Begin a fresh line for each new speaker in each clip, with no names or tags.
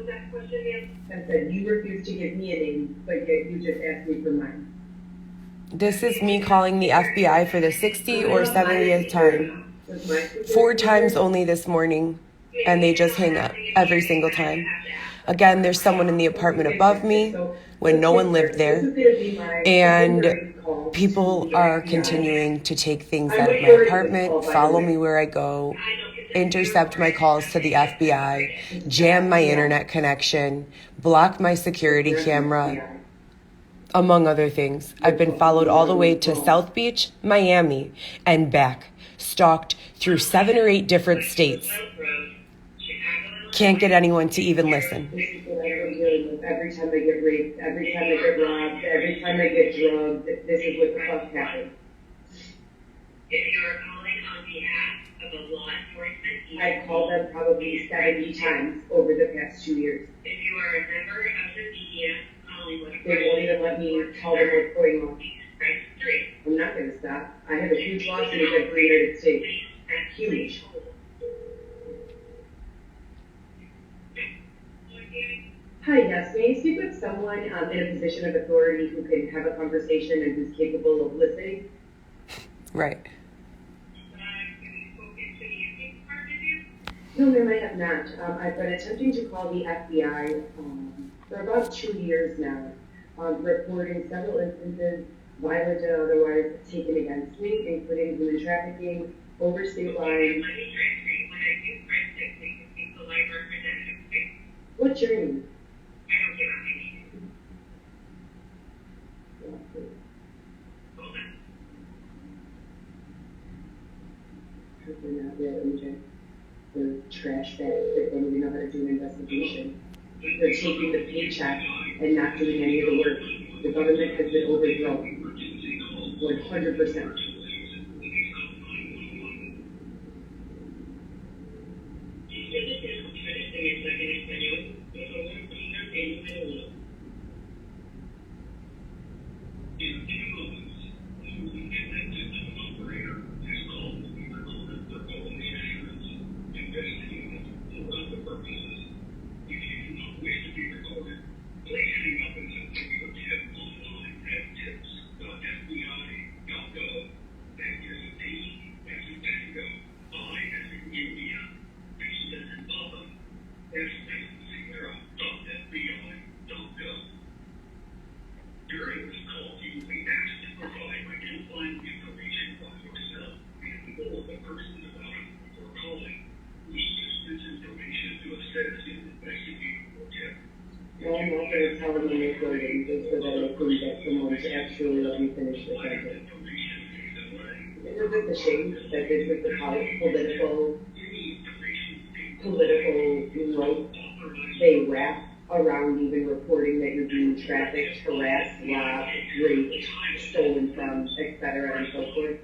that question, ma'am?
I said, you refused to give me a name, but yet you just asked me for mine.
This is me calling the FBI for the 60th or 70th time. 4 times only this morning, and they just hang up every single time. Again, there's someone in the apartment above me when no one lived there, and people are continuing to take things out of my apartment, follow me where I go, intercept my calls to the FBI, jam my internet connection, block my security camera, among other things. I've been followed all the way to South Beach, Miami, and back, stalked through 7 or 8 different states. Can't get anyone to even listen.
This is what I'm dealing with every time I get raped, every time I get robbed, every time I get drugged. This is what the fuck happens.
If you are calling on behalf of a law enforcement,
I've called them probably 70 times over the past 2 years.
if you are a member of the media calling with
They won't even let me tell them what's going on.
press 3.
I'm not going to stop. I have a huge lawsuit against the United States. Huge. Hi, yes. May I speak with someone in a position of authority who can have a conversation and who's capable of listening?
Right.
No, ma'am, I have not. I've been attempting to call the FBI for about 2 years now, reporting several instances, violent and otherwise, taken against me, including human trafficking, over state lines. What's your name?
I don't give up my name.
Yeah, please.
Hold on.
Hopefully not real, MJ. They're trash bags that don't even know how to do an investigation. They're taking the paycheck and not doing any of the work. The government has been overthrown. 100%.
During this call, you will be asked to provide identifying information about yourself and all of the person about it before calling. We use this information to assess and investigate your tip.
Well, I'm not going to tell them in this building just so that I can get someone to actually let me finish the sentence. Isn't this a shame that this is the political rope they wrap around even reporting that you're being trafficked, harassed, robbed, raped, stolen from, etc. and so forth?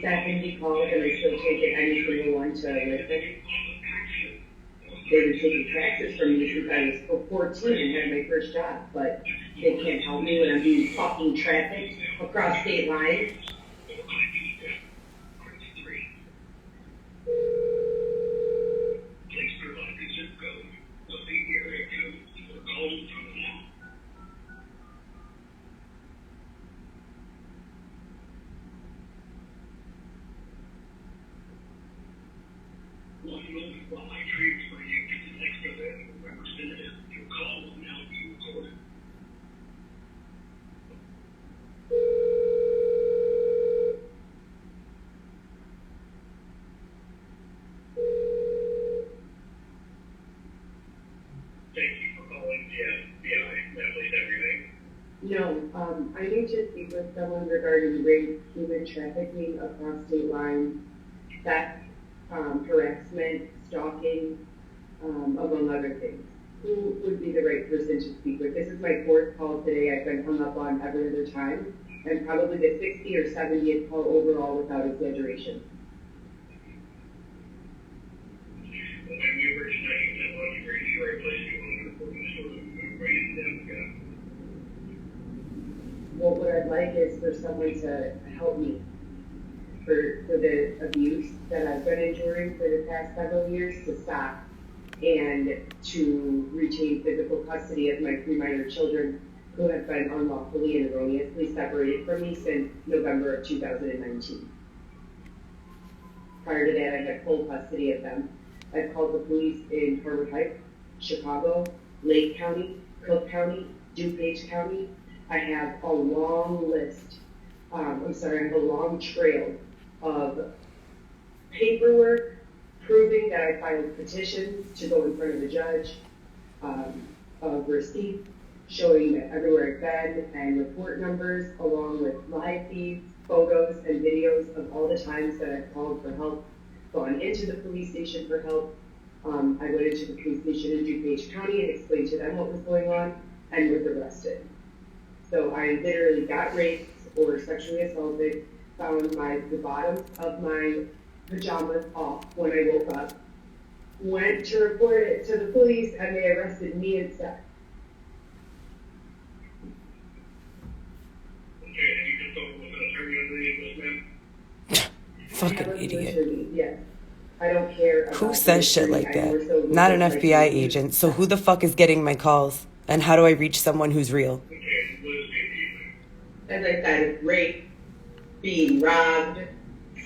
Staffing me called and I still can't get any single one to listen. They were taking taxes from me since I was 14 and had my first job, but they can't help me when I'm being fucking trafficked across state lines.
Please provide the zip code of the area code you are calling from now. One moment while I transfer you to the next available representative. Your call will now be recorded. Thank you for calling the FBI. That was everything.
No, I need to speak with someone regarding rape, human trafficking across state lines, theft, harassment, stalking, among other things. Who would be the right person to speak with? This is my 4th call today. I've been hung up on every other time, and probably the 60th or 70th call overall without exaggeration.
When we were tonight, I want you to reach your place. You want to report this sort of rating them.
Well, what I'd like is for someone to help me for the abuse that I've been enduring for the past several years to stop. and to retain physical custody of my 3 minor children who have been unlawfully and erroneously separated from me since November of 2019. Prior to that, I had full custody of them. I've called the police in Harvard Heights, Chicago, Lake County, Cook County, DuPage County. I have a long list, I have a long trail of paperwork proving that I filed petitions to go in front of the judge, of receipts showing that everywhere I've been, and report numbers along with live feeds, photos, and videos of all the times that I've called for help, gone into the police station for help. I went into the police station in DuPage County and explained to them what was going on and was arrested. So I literally got raped or sexually assaulted, found the bottoms of my pajamas off when I woke up, went to report it to the police, and they arrested me instead.
Okay, and you consult with an attorney under the English, ma'am?
Fucking idiot.
Yes. I don't care.
Who says shit like that? Not an FBI agent. So who the fuck is getting my calls? And how do I reach someone who's real?
Okay, what is the
As I said, rape, being robbed,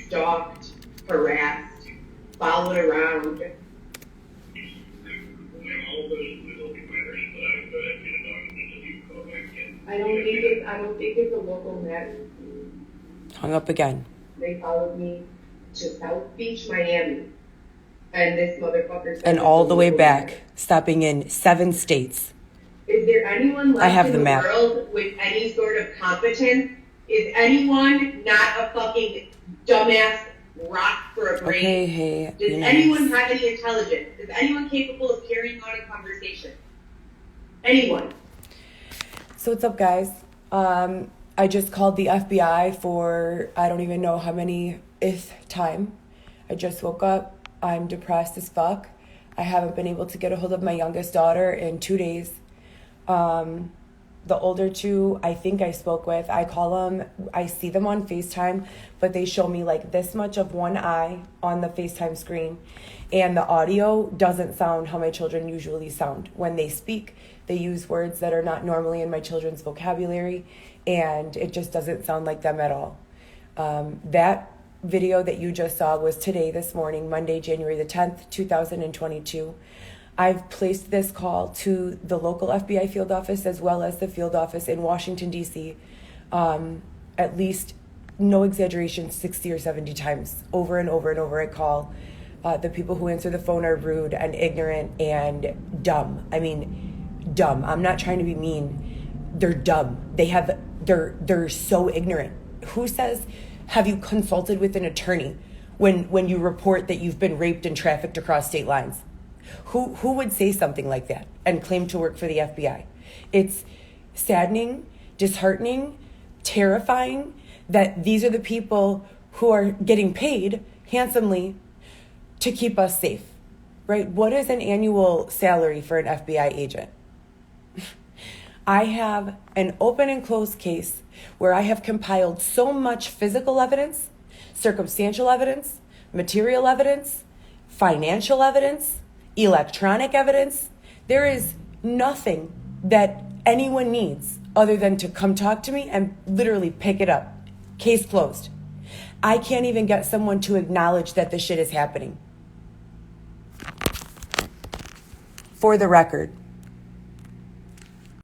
stalked, harassed, followed around.
all of those will be matters, but I would go ahead and get a document that you can call back and.
I don't think it's a local matter.
Hung up again.
They followed me to South Beach, Miami. And this motherfucker said
And all the way back, stopping in 7 states.
Is there anyone
I have
left
the
in the
map.
world with any sort of competence? Is anyone not a fucking dumbass rock for a brain?
Okay, hey.
Does
you know.
anyone have any intelligence? Is anyone capable of carrying on a conversation? Anyone?
So what's up, guys? I just called the FBI for I don't even know how many time. I just woke up. I'm depressed as fuck. I haven't been able to get a hold of my youngest daughter in 2 days. The older two, I think I spoke with. I call them. I see them on FaceTime, but they show me like this much of one eye on the FaceTime screen. And the audio doesn't sound how my children usually sound. When they speak, they use words that are not normally in my children's vocabulary, and it just doesn't sound like them at all. That video that you just saw was today, this morning, Monday, January the 10th, 2022. I've placed this call to the local FBI field office as well as the field office in Washington, D.C. At least, no exaggeration, 60 or 70 times. Over and over and over I call. The people who answer the phone are rude and ignorant and dumb. I mean, dumb. I'm not trying to be mean. They're dumb. They're so ignorant. Who says, have you consulted with an attorney when you report that you've been raped and trafficked across state lines? Who would say something like that and claim to work for the FBI? It's saddening, disheartening, terrifying that these are the people who are getting paid handsomely to keep us safe, right? What is an annual salary for an FBI agent? I have an open and closed case where I have compiled so much physical evidence, circumstantial evidence, material evidence, financial evidence, electronic evidence. There is nothing that anyone needs other than to come talk to me and literally pick it up. Case closed. I can't even get someone to acknowledge that the shit is happening. For the record,